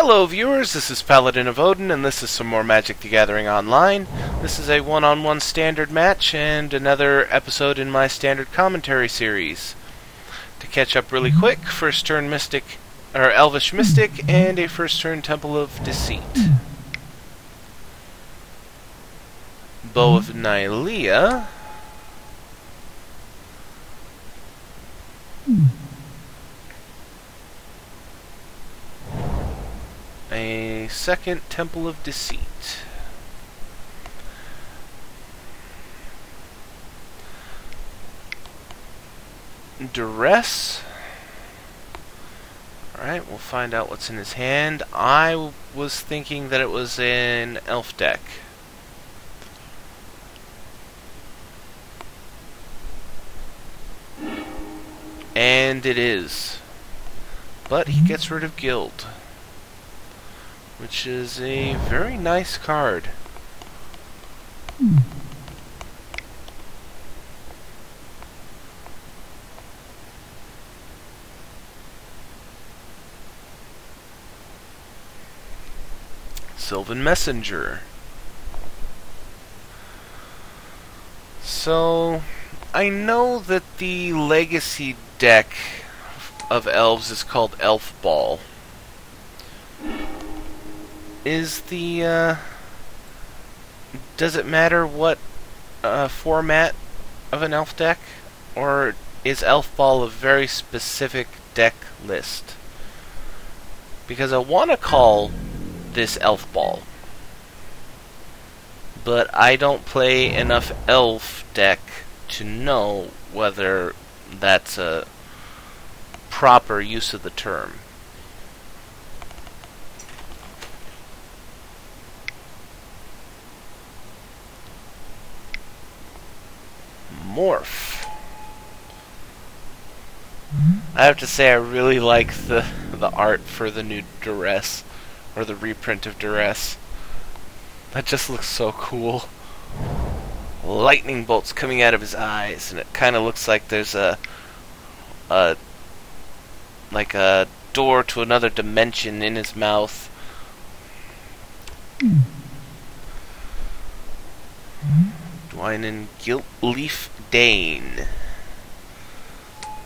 Hello viewers, this is Paladin of Odin, and this is some more Magic the Gathering Online. This is a one-on-one standard match, and another episode in my standard commentary series. To catch up really quick, first turn Mystic, or Elvish Mystic, and a first turn Temple of Deceit. Bow of Nylea. A second Temple of Deceit. Duress. Alright, we'll find out what's in his hand. I was thinking that it was an elf deck. And it is. But he gets rid of Guild, which is a very nice card. Sylvan Messenger. So, I know that the legacy deck of Elves is called Elfball. Is the, does it matter what format of an elf deck? Or is Elfball a very specific deck list? Because I want to call this Elfball, but I don't play enough elf deck to know whether that's a proper use of the term. Morph. I have to say I really like the art for the new Duress, or the reprint of Duress. That just looks so cool. Lightning bolts coming out of his eyes, and it kind of looks like there's like a door to another dimension in his mouth. Dwynen Gilt-Leaf Dane.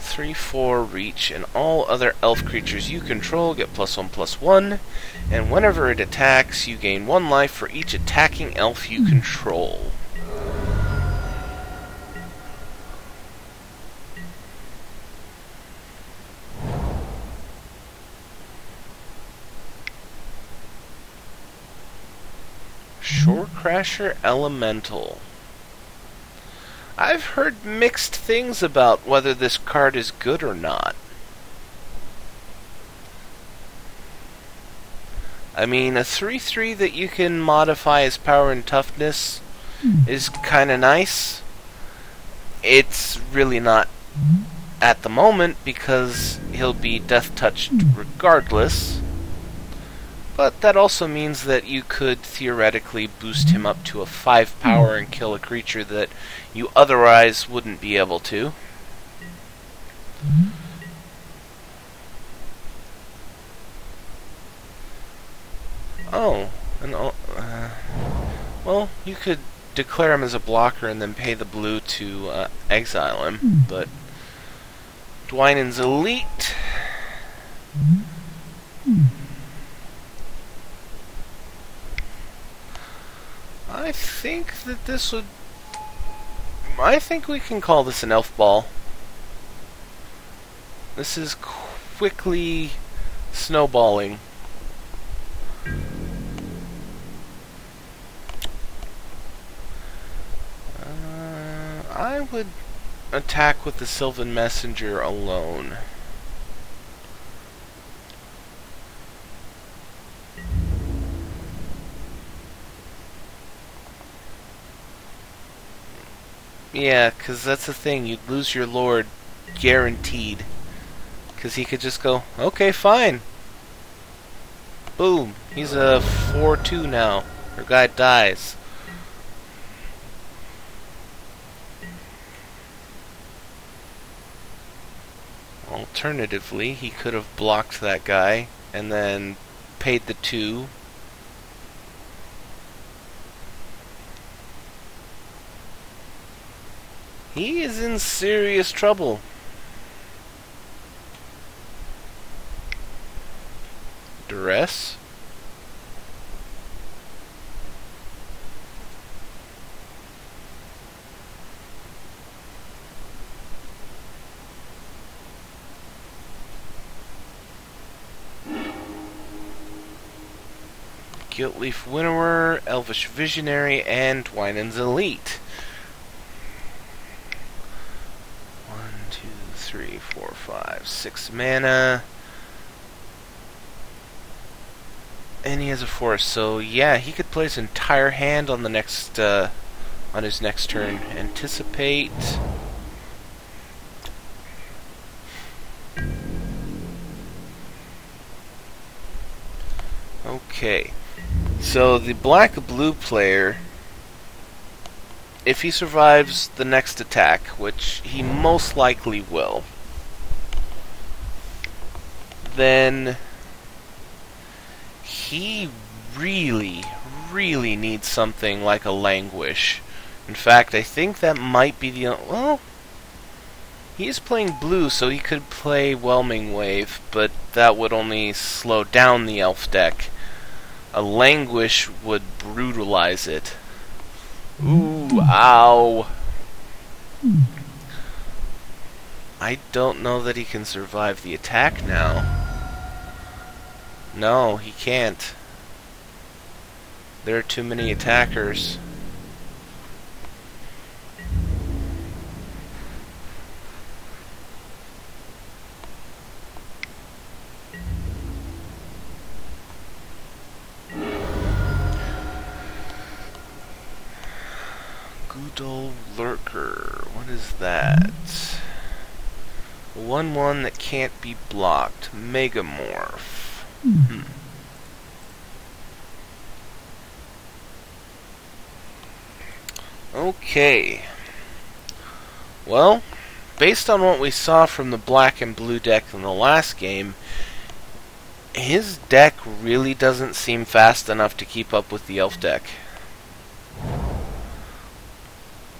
3/4 reach, and all other elf creatures you control get +1/+1, and whenever it attacks, you gain 1 life for each attacking elf you control. Shorecrasher Elemental. I've heard mixed things about whether this card is good or not. I mean, a 3/3 that you can modify his power and toughness is kinda nice. It's really not at the moment because he'll be death touched regardless. But that also means that you could theoretically boost him up to a 5 power and kill a creature that you otherwise wouldn't be able to. Oh, and well, you could declare him as a blocker and then pay the blue to exile him, but Dwynen's Elite. I think that this would... I think we can call this an Elfball. This is quickly snowballing. I would attack with the Sylvan Messenger alone. Yeah, because that's the thing. You'd lose your Lord guaranteed. Because he could just go, okay, fine. Boom. He's a 4/2 now. Your guy dies. Alternatively, he could have blocked that guy and then paid the 2. He is in serious trouble. Duress. Guiltleaf Winnower, Elvish Visionary, and Twinen's Elite. 1, 2, 3, 4, 5, 6 mana. And he has a forest, so yeah, he could play his entire hand on the next, on his next turn. Anticipate. Okay. So the black-blue player, if he survives the next attack, which he most likely will, then he really, really needs something like a Languish. In fact, I think that might be the... well, he's playing blue, so he could play Whelming Wave, but that would only slow down the elf deck. A Languish would brutalize it. Ooh, ow. I don't know that he can survive the attack now. No, he can't. There are too many attackers. Goodol Lurker. What is that? 1/1 that can't be blocked. Megamorph. Okay. Well, based on what we saw from the black and blue deck in the last game, his deck really doesn't seem fast enough to keep up with the elf deck.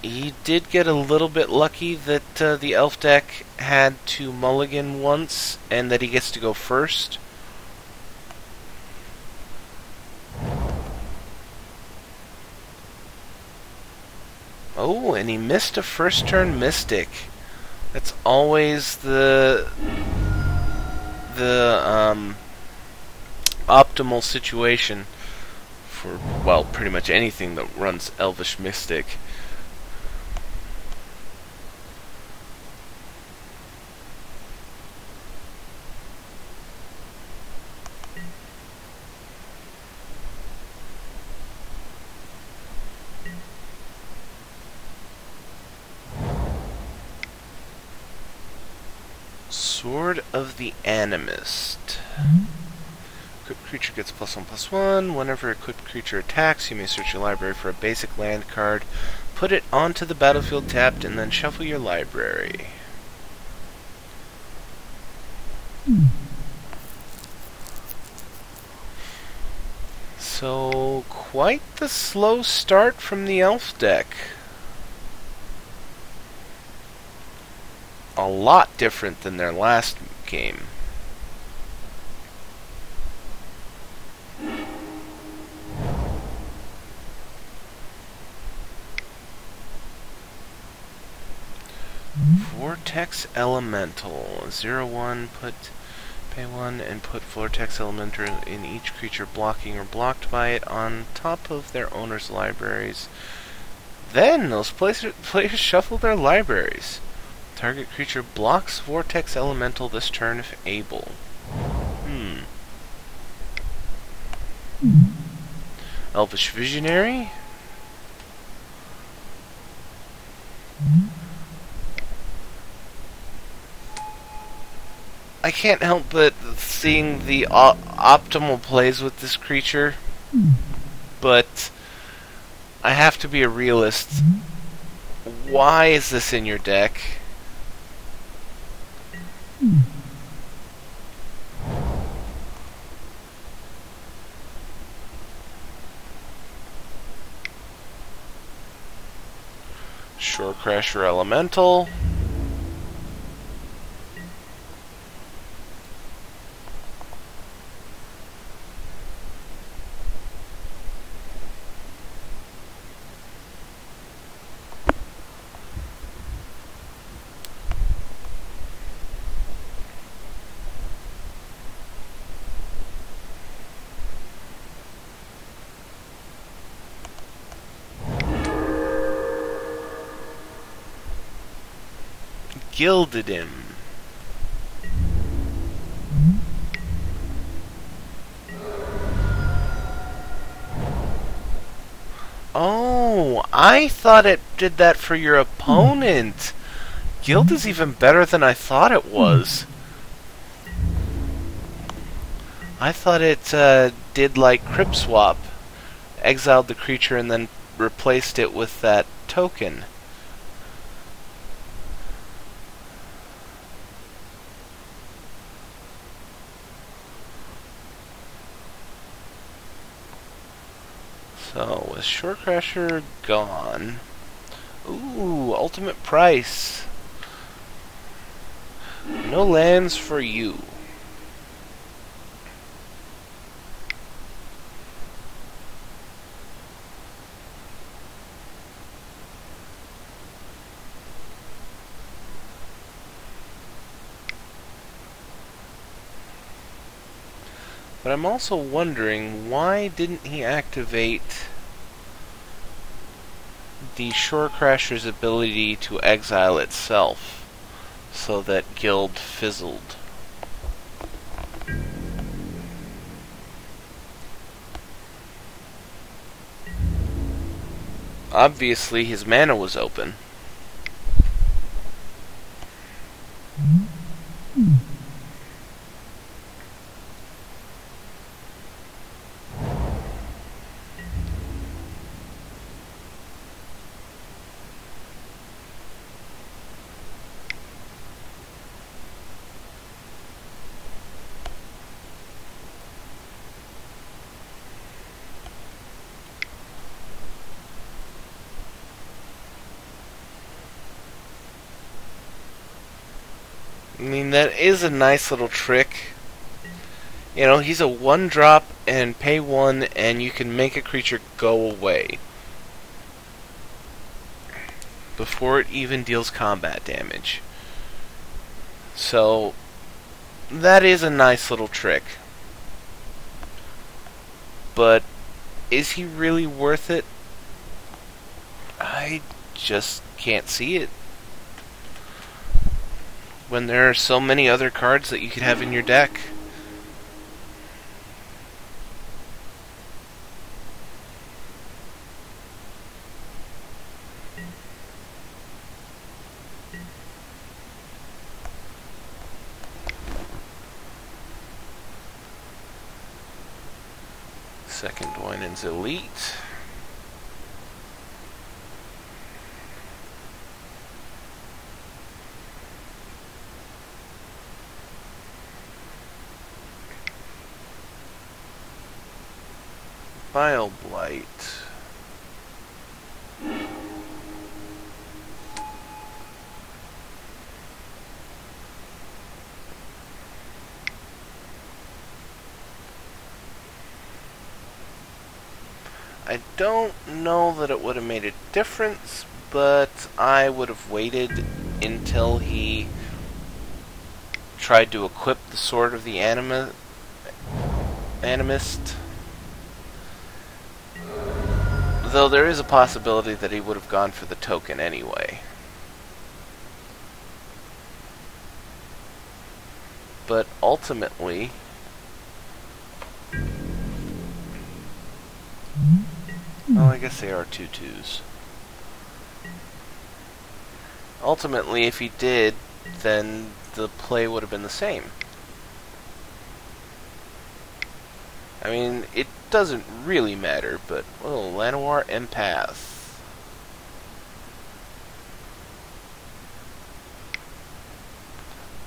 He did get a little bit lucky that the elf deck had to mulligan once, and that he gets to go first. Oh, and he missed a first turn Mystic. That's always the optimal situation for, well, pretty much anything that runs Elvish Mystic. Sword of the Animist. Equipped creature gets +1/+1. Whenever a equipped creature attacks, you may search your library for a basic land card, put it onto the battlefield tapped, and then shuffle your library. So, quite the slow start from the elf deck. A lot different than their last game. Vortex Elemental. 0/1, pay 1 and put Vortex Elemental in each creature blocking or blocked by it on top of their owner's libraries. Then those players shuffle their libraries. Target creature blocks Vortex Elemental this turn if able. Elvish Visionary. I can't help but seeing the optimal plays with this creature, but I have to be a realist. Why is this in your deck? Shore Crasher Elemental. Gilded him. Oh, I thought it did that for your opponent. Gild is even better than I thought it was. I thought it did like Crypt Swap. Exiled the creature and then replaced it with that token. So, with Shore Crasher gone... Ooh, ultimate price. No lands for you. But I'm also wondering, why didn't he activate the Shore Crasher's ability to exile itself so that Guild fizzled? Obviously his mana was open. I mean, that is a nice little trick. You know, he's a 1-drop and pay 1 and you can make a creature go away before it even deals combat damage. So, that is a nice little trick. But, is he really worth it? I just can't see it. When there are so many other cards that you could have in your deck. Second one is Elite. Bile Blight. I don't know that it would have made a difference, but I would have waited until he tried to equip the Sword of the Animist. Though there is a possibility that he would have gone for the token anyway. But ultimately... well, I guess they are 2/2s. Ultimately, if he did, then the play would have been the same. I mean, it doesn't really matter, but... oh, Llanowar Empath.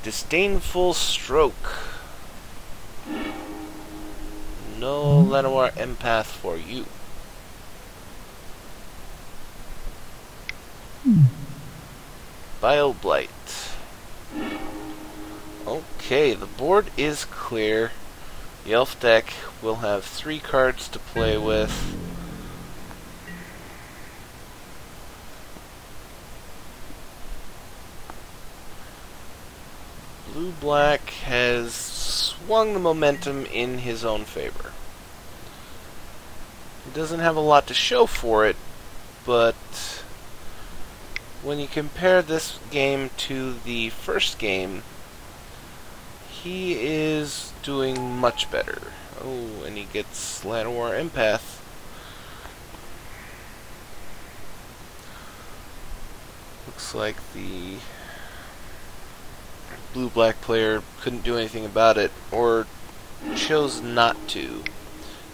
Disdainful Stroke. No Llanowar Empath for you. Vile Blight. Okay, the board is clear. The elf deck will have 3 cards to play with. Blue-black has swung the momentum in his own favor. He doesn't have a lot to show for it, but when you compare this game to the first game, he is doing much better. Oh, and he gets Llanowar Empath. Looks like the blue-black player couldn't do anything about it, or chose not to.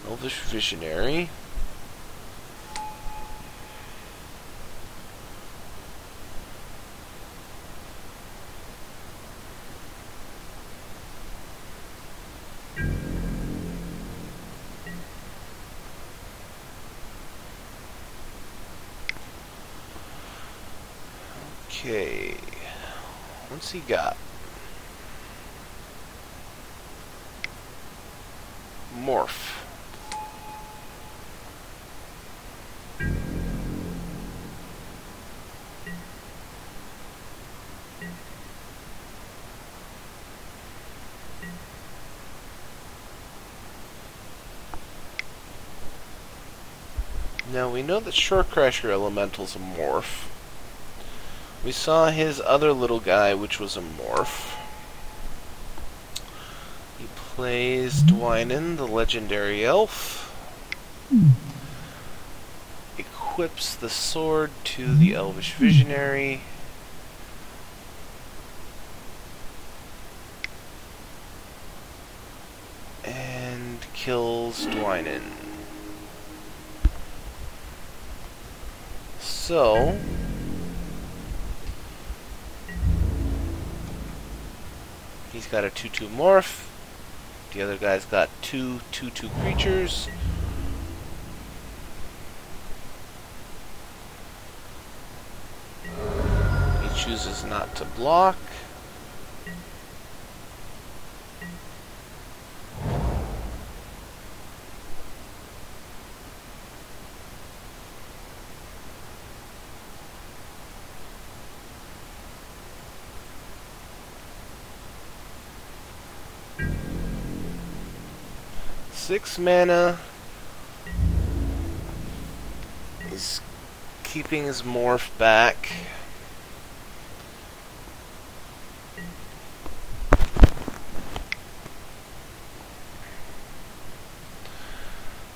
Elvish Visionary. Okay, what's he got? Morph. Now we know that Shorecrasher Elemental's a morph. We saw his other little guy, which was a morph. He plays Dwynen, the legendary elf. Equips the sword to the Elvish Visionary. And kills Dwynen. So he's got a 2/2 morph. The other guy's got 2 2/2 creatures. He chooses not to block. Six mana. He's keeping his morph back.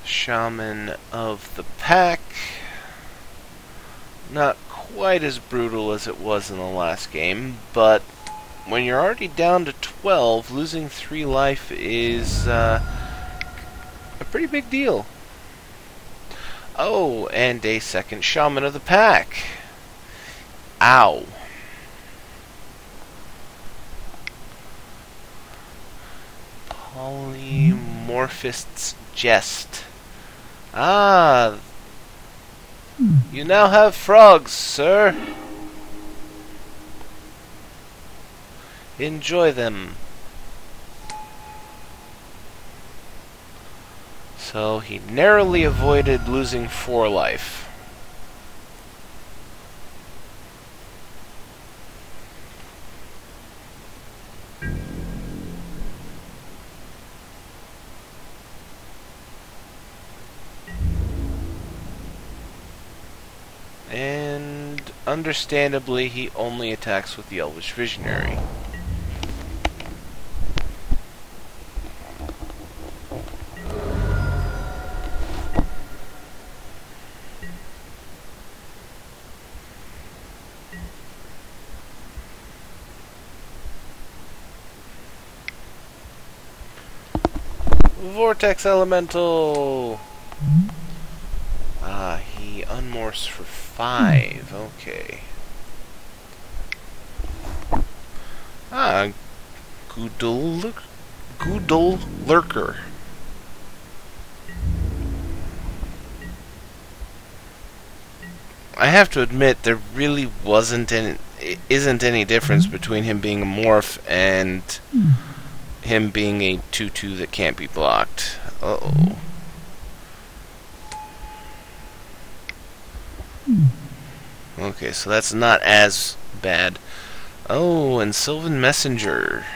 Shaman of the Pack. Not quite as brutal as it was in the last game, but when you're already down to 12, losing 3 life is a pretty big deal. Oh, and a second Shaman of the Pack. Ow. Polymorphist's Jest. Ah, you now have frogs, sir. Enjoy them. So he narrowly avoided losing 4 life. And understandably, he only attacks with the Elvish Visionary. Vortex Elemental! Ah, he unmorphs for 5. Okay. Ah, Goodle Lurker. I have to admit, there really wasn't isn't any difference between him being a morph and him being a 2/2 that can't be blocked. Uh-oh. Okay, so that's not as bad. Oh, and Sylvan Messenger.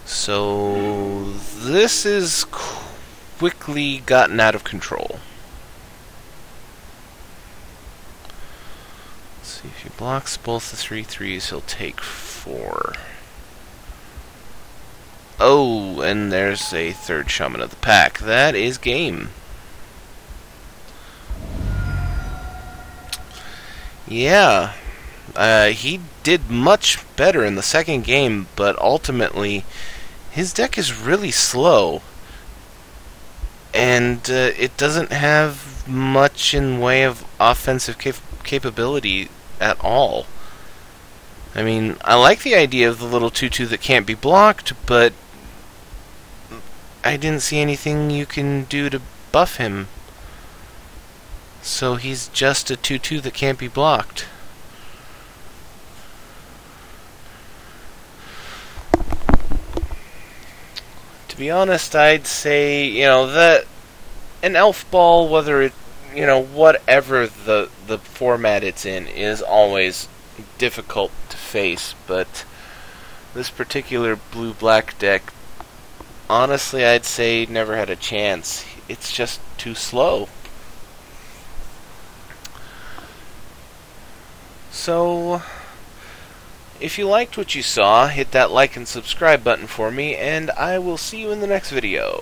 So this is quickly gotten out of control. Let's see, if he blocks both the 3/3s, he'll take 4. Oh, and there's a third Shaman of the Pack. That is game. Yeah, he did much better in the second game, but ultimately his deck is really slow, and it doesn't have much in way of offensive capability at all. I mean, I like the idea of the little 2/2 that can't be blocked, but I didn't see anything you can do to buff him. So he's just a 2/2 that can't be blocked. To be honest, I'd say, you know, that an Elfball, whether it, you know, whatever the format it's in, is always difficult to face, but this particular blue-black deck, honestly, I'd say never had a chance. It's just too slow. So, if you liked what you saw, hit that like and subscribe button for me, and I will see you in the next video.